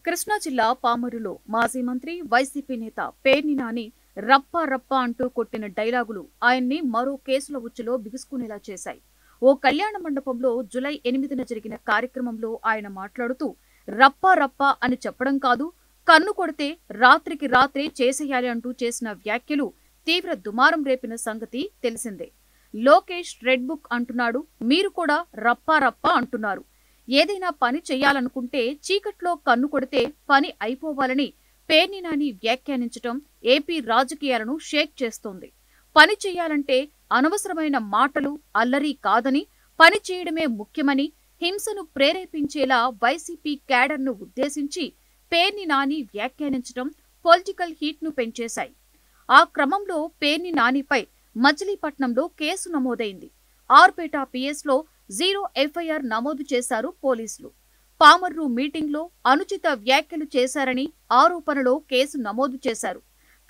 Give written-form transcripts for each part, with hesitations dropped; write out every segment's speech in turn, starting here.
కృష్ణా జిల్లా పామరులో మాజీ మంత్రి వైసీపీ నేత పేర్ని నాని రప్పా రప్పా అంటూ కొట్టిన డైలాగులు ఆయన్ని మరో కేసుల ఉచ్చులో బిగుసుకునేలా చేశాయి. ఓ కళ్యాణ మండపంలో జూలై 8న జరిగిన కార్యక్రమంలో ఆయన మాట్లాడుతూ రప్పా రప్పా అని చెప్పడం కాదు, కన్ను కొడితే రాత్రికి రాత్రే చేసేయాలి అంటూ చేసిన వ్యాఖ్యలు తీవ్ర దుమారం రేపిన సంగతి తెలిసిందే. లోకేష్ రెడ్ బుక్ అంటున్నాడు, మీరు కూడా రప్పా రప్పా అంటున్నారు. ఏదైనా పని చెయ్యాలనుకుంటే చీకట్లో కన్ను కొడితే పని అయిపోవాలని పేర్ని నాని వ్యాఖ్యానించటం ఏపీ రాజకీయాలను షేక్ చేస్తోంది. పని చెయ్యాలంటే అనవసరమైన మాటలు, అల్లరి కాదని, పని చేయడమే ముఖ్యమని హింసను ప్రేరేపించేలా వైసీపీ క్యాడర్ను ఉద్దేశించి పేర్ని నాని వ్యాఖ్యానించటం పొలిటికల్ హీట్ను పెంచేశాయి. ఆ క్రమంలో పేర్ని నానిపై మచిలీపట్నంలో కేసు నమోదైంది. ఆర్పేట పిఎస్లో 0 ఎఫ్ఐఆర్ నమోదు చేశారు పోలీసులు. పామర్రు మీటింగ్లో అనుచిత వ్యాఖ్యలు చేశారని ఆరోపణలో కేసు నమోదు చేశారు.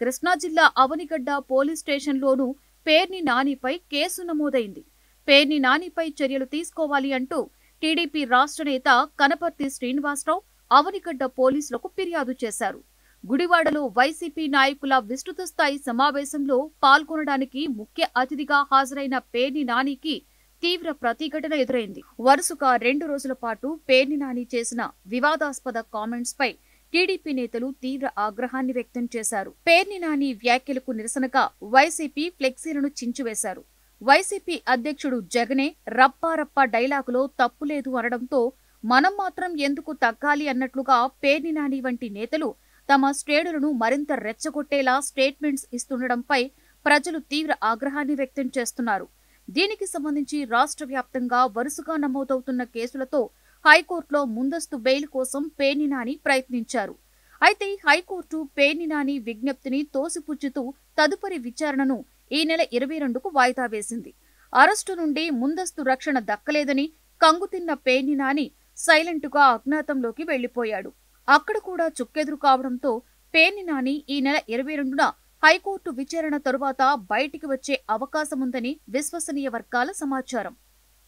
కృష్ణా జిల్లా అవనిగడ్డ పోలీస్ స్టేషన్లోనూ పేర్ని నానిపై కేసు నమోదైంది. పేర్ని నానిపై చర్యలు తీసుకోవాలి అంటూ టీడీపీ రాష్ట్ర నేత కనపర్తి శ్రీనివాసరావు అవనిగడ్డ పోలీసులకు ఫిర్యాదు చేశారు. గుడివాడలో వైసీపీ నాయకుల విస్తృత స్థాయి సమావేశంలో పాల్గొనడానికి ముఖ్య అతిథిగా హాజరైన పేర్ని నానికి తీవ్ర ప్రతిఘటన ఎదురైంది. వరుసగా 2 రోజుల పాటు పేర్ని నాని చేసిన వివాదాస్పద కామెంట్స్ పై టీడీపీ నేతలు తీవ్ర ఆగ్రహాన్ని వ్యక్తం చేశారు. పేర్ని నాని వ్యాఖ్యలకు నిరసనగా వైసీపీ ఫ్లెక్సీలను చించివేశారు. వైసీపీ అధ్యక్షుడు జగనే రప్పారప్ప డైలాగులో తప్పులేదు అనడంతో మనం మాత్రం ఎందుకు తగ్గాలి అన్నట్లుగా పేర్ని నాని వంటి నేతలు తమ శ్రేణులను మరింత రెచ్చగొట్టేలా స్టేట్మెంట్స్ ఇస్తుండటంపై ప్రజలు తీవ్ర ఆగ్రహాన్ని వ్యక్తం చేస్తున్నారు. దీనికి సంబంధించి రాష్ట్ర వ్యాప్తంగా వరుసగా నమోదవుతున్న కేసులతో హైకోర్టులో ముందస్తు బెయిల్ కోసం పేర్ని నాని ప్రయత్నించారు. అయితే హైకోర్టు పేర్ని నాని విజ్ఞప్తిని తోసిపుచ్చుతూ తదుపరి విచారణను ఈ నెల 22కు వాయిదా వేసింది. అరెస్టు నుండి ముందస్తు రక్షణ దక్కలేదని కంగుతిన్న పేర్ని నాని సైలెంటుగా అజ్ఞాతంలోకి వెళ్లిపోయాడు. అక్కడ కూడా చుక్కెదురు కావడంతో పేర్ని నాని ఈ నెల 22న హైకోర్టు విచారణ తరువాత బయటికి వచ్చే అవకాశముందని విశ్వసనీయ వర్గాల సమాచారం.